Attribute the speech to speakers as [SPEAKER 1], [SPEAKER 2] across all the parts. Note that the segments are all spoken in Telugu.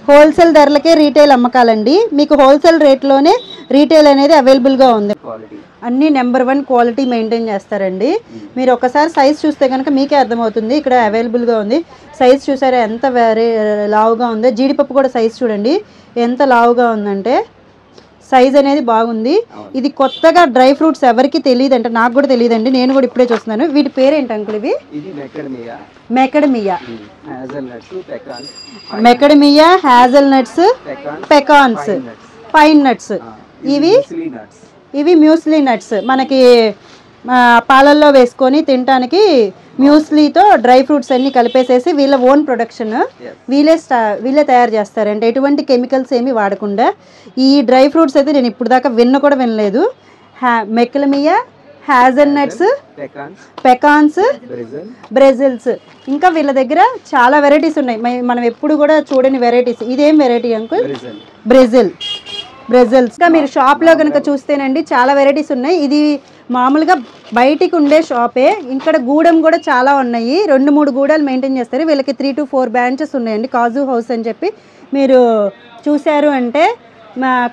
[SPEAKER 1] హోల్సేల్ ధరలకే రీటైల్ అమ్మకాలండి. మీకు హోల్సేల్ రేట్లోనే రీటైల్ అనేది అవైలబుల్గా ఉంది. అన్నీ నెంబర్ 1 క్వాలిటీ మెయింటైన్ చేస్తారండి. మీరు ఒకసారి సైజ్ చూస్తే కనుక మీకే అర్థమవుతుంది. ఇక్కడ అవైలబుల్గా ఉంది. సైజ్ చూసారా ఎంత లావుగా ఉందో. జీడిపప్పు కూడా సైజ్ చూడండి ఎంత లావుగా ఉందంటే. సైజ్ అనేది బాగుంది. ఇది కొత్తగా డ్రై ఫ్రూట్స్ ఎవరికి తెలియదు అంటే నాకు కూడా తెలియదండి. నేను కూడా ఇప్పుడే చూస్తున్నాను. వీటి పేరేంటి అంకుల్? ఇవి macadamia, macadamia, hassle nuts, pecans, pine nuts. ఇవి మ్యూస్లీ నట్స్. మనకి పాలల్లో వేసుకొని తినడానికి మ్యూస్లీతో డ్రై ఫ్రూట్స్ అన్ని కలిపేసేసి వీళ్ళ ఓన్ ప్రొడక్షన్ వీళ్ళే తయారు చేస్తారంటే ఎటువంటి కెమికల్స్ ఏమి వాడకుండా. ఈ డ్రై ఫ్రూట్స్ అయితే నేను ఇప్పుడు దాకా కూడా వినలేదు. Macadamia, hassle nuts, pecans, Brussels. ఇంకా వీళ్ళ దగ్గర చాలా వెరైటీస్ ఉన్నాయి. మనం ఎప్పుడు కూడా చూడని వెరైటీస్. ఇదేం వెరైటీ అంకుల్? బ్రెజిల్స్. ఇంకా మీరు షాప్లో కనుక చూస్తేనండి చాలా వెరైటీస్ ఉన్నాయి. ఇది మామూలుగా బయటికి ఉండే షాపే. ఇక్కడ గూడెం కూడా చాలా ఉన్నాయి. 2-3 గూడాలు మెయింటైన్ చేస్తారు. వీళ్ళకి 3 to 4 బ్రాంచెస్ ఉన్నాయండి. కాజు హౌస్ అని చెప్పి మీరు చూశారు అంటే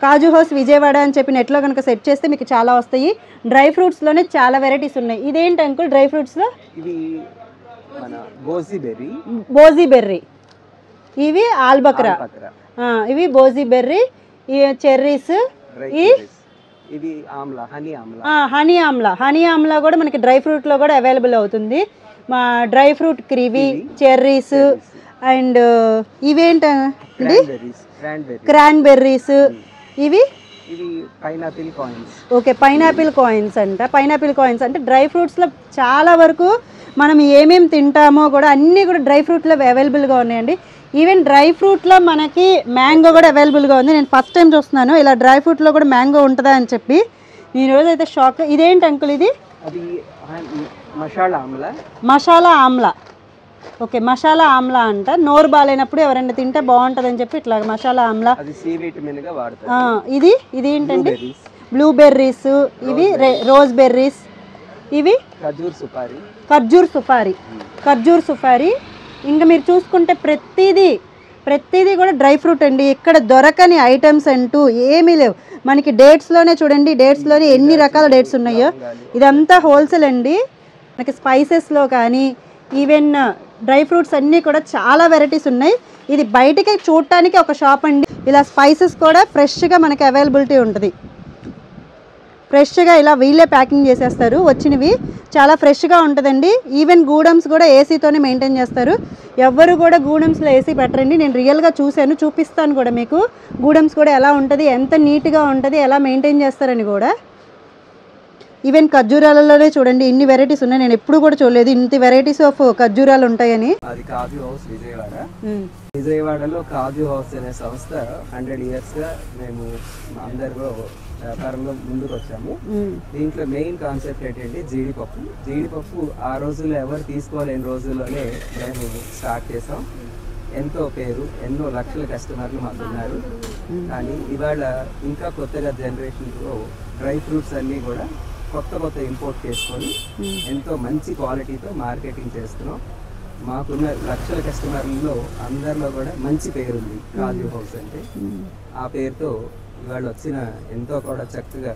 [SPEAKER 1] కాజు హౌస్ విజయవాడ అని చెప్పి నెట్లో కనుక సెట్ చేస్తే మీకు చాలా వస్తాయి. డ్రై ఫ్రూట్స్లోనే చాలా వెరైటీస్ ఉన్నాయి. ఇదేంటి అంకుల్ డ్రై ఫ్రూట్స్లో? బోజీ బెర్రీ, ఇవి ఆల్బక్రా, ఇవి goji berry, cherries, honey amla కూడా మనకి డ్రై ఫ్రూట్లో కూడా అవైలబుల్ అవుతుంది. మా dry fruit kiwi, cherries and ఇవేంటండి? క్రాన్బెర్రీస్. ఇవి ఓకే, పైనాపిల్ కాయిన్స్ అంట. పైనాపిల్ కాయిన్స్ అంటే డ్రై ఫ్రూట్స్లో చాలా వరకు మనం ఏమేమి తింటామో కూడా అన్నీ కూడా డ్రై ఫ్రూట్లో అవైలబుల్గా ఉన్నాయండి. ఈవెన్ డ్రై ఫ్రూట్లో మనకి మ్యాంగో కూడా అవైలబుల్గా ఉంది. నేను ఫస్ట్ టైం చూస్తున్నాను ఇలా డ్రై ఫ్రూట్లో కూడా మ్యాంగో ఉంటుందా అని చెప్పి. నేను రోజైతే షాక్. ఇదేంటి అంకుల్? ఇది మసాలా ఆమ్లా. ఓకే, మసాలా ఆమ్లా అంట. నోరు బాగాలేనప్పుడు ఎవరైనా తింటే బాగుంటుందని చెప్పి ఇట్లా మసాలా ఆమ్లా. ఇది ఏంటండి? బ్లూబెర్రీస్, ఇవి రోజ్ బెర్రీస్, ఇవి ఖర్జూర్ సుపారీ. ఇంకా మీరు చూసుకుంటే ప్రతిదీ కూడా డ్రై ఫ్రూట్ అండి. ఇక్కడ దొరకని ఐటమ్స్ అంటూ ఏమీ లేవు. మనకి డేట్స్లోనే చూడండి, డేట్స్లోనే ఎన్ని రకాల డేట్స్ ఉన్నాయో. ఇదంతా హోల్సేల్ అండి. మనకి స్పైసెస్లో కానీ ఈవెన్ డ్రై ఫ్రూట్స్ అన్నీ కూడా చాలా వెరైటీస్ ఉన్నాయి. ఇది బయటికి చూడటానికి ఒక షాప్ అండి. ఇలా స్పైసెస్ కూడా ఫ్రెష్గా మనకి అవైలబిలిటీ ఉంటుంది. ఫ్రెష్గా ఇలా వీళ్ళే ప్యాకింగ్ చేసేస్తారు. వచ్చినవి చాలా ఫ్రెష్గా ఉంటుందండి. ఈవెన్ గూడమ్స్ కూడా ఏసీతోనే మెయింటైన్ చేస్తారు. ఎవ్వరు కూడా గూడమ్స్లో ఏసీ పెట్టరండి. నేను రియల్గా చూశాను, చూపిస్తాను కూడా మీకు. గూడమ్స్ కూడా ఎలా ఉంటుంది, ఎంత నీట్గా ఉంటుంది, ఎలా మెయింటైన్ చేస్తారని కూడా. ఈవెన్ ఖర్జూరాలలోనే చూడండి ఇన్ని వెరైటీస్ ఉన్నాయి. నేను ఎప్పుడు కూడా చూడలేదు ఇంత వెరైటీస్ ఆఫ్ ఖర్జూరాలు ఉంటాయని.
[SPEAKER 2] అది కాజు హౌస్ విజయవాడలో కాజు హౌస్ అనే సంస్థ 100 years గా మేము అందరూ వ్యాపారంలో ముందుకు వచ్చాము. దీంట్లో మెయిన్ కాన్సెప్ట్ ఏంటంటే జీడిపప్పు ఆ రోజుల్లో ఎవరు తీసుకోలేని రోజుల్లోనే మేము స్టార్ట్ చేసాం. ఎంతో పేరు, ఎన్నో లక్షల కస్టమర్లు మాకు ఉన్నారు. కానీ ఇవాళ ఇంకా కొత్తగా జనరేషన్లో డ్రై ఫ్రూట్స్ అన్నీ కూడా కొత్త ఇంపోర్ట్ చేసుకొని ఎంతో మంచి క్వాలిటీతో మార్కెటింగ్ చేస్తున్నాం. మాకున్న లక్షల కస్టమర్లలో అందరిలో కూడా మంచి పేరుంది కాజు హౌస్ అంటే. ఆ పేరుతో ఇవాళ వచ్చిన ఎంతో కూడా చక్కగా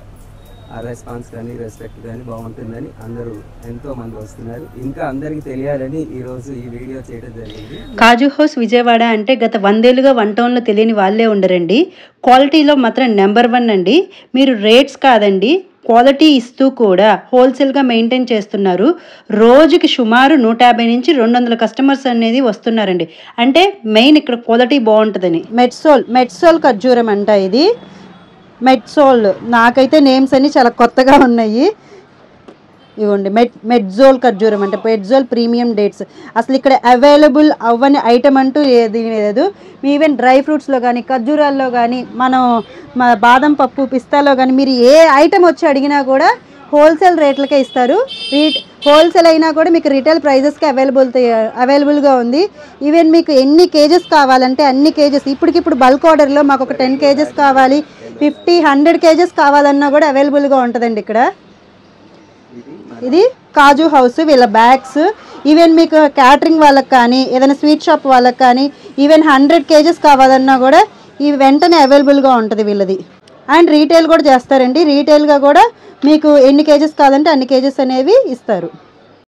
[SPEAKER 2] ఆ రెస్పాన్స్ కానీ రెస్పెక్ట్ కానీ బాగుంటుందని అందరూ ఎంతో మంది వస్తున్నారు. ఇంకా అందరికీ తెలియాలని ఈరోజు ఈ వీడియో చేయడం జరిగింది.
[SPEAKER 1] కాజు హౌస్ విజయవాడ అంటే గత 100 ఏళ్ళుగా 1 టౌన్లో తెలియని వాళ్ళే ఉండరండి. క్వాలిటీలో మాత్రం నెంబర్ 1 అండి. మీరు రేట్స్ కాదండి, క్వాలిటీ ఇస్తూ కూడా హోల్సేల్గా మెయింటైన్ చేస్తున్నారు. రోజుకి సుమారు 150 నుంచి 200 కస్టమర్స్ అనేది వస్తున్నారండి. అంటే మెయిన్ ఇక్కడ క్వాలిటీ బాగుంటుందని. మెడ్సోల్ ఖర్జూరం అంట. ఇది మెడ్సోల్. నాకైతే నేమ్స్ అన్ని చాలా కొత్తగా ఉన్నాయి. ఇవ్వండి మెడ్జోల్ ఖర్జూరం అంటే మెడ్జోల్ ప్రీమియం డేట్స్. అసలు ఇక్కడ అవైలబుల్ అవ్వని ఐటమ్ అంటూ ఏది లేదు. ఈవెన్ డ్రై ఫ్రూట్స్లో కానీ ఖర్జూరాల్లో కానీ మన బాదం పప్పు పిస్తాలో కానీ మీరు ఏ ఐటమ్ వచ్చి అడిగినా కూడా హోల్సేల్ రేట్లకే ఇస్తారు. హోల్సేల్ అయినా కూడా మీకు రిటైల్ ప్రైజెస్కి అవైలబుల్గా ఉంది. ఈవెన్ మీకు ఎన్ని కేజెస్ కావాలంటే అన్ని కేజెస్. ఇప్పటికిప్పుడు బల్క్ ఆర్డర్లో మాకు ఒక 10 కేజెస్ కావాలి, 50-100 కేజెస్ కావాలన్నా కూడా అవైలబుల్గా ఉంటుందండి ఇక్కడ. ఇది కాజు హౌస్ వీళ్ళ బ్యాగ్స్. ఈవెన్ మీకు క్యాటరింగ్ వాళ్ళకి కానీ ఏదైనా స్వీట్ షాప్ వాళ్ళకి కానీ ఈవెన్ 100 kgs కావాలన్నా కూడా ఈ వెంటనే అవైలబుల్గా ఉంటుంది వీళ్ళది. అండ్ రీటైల్ కూడా చేస్తారండి. రీటైల్గా కూడా మీకు ఎన్ని కేజెస్ కావాలంటే అన్ని కేజెస్ అనేవి ఇస్తారు.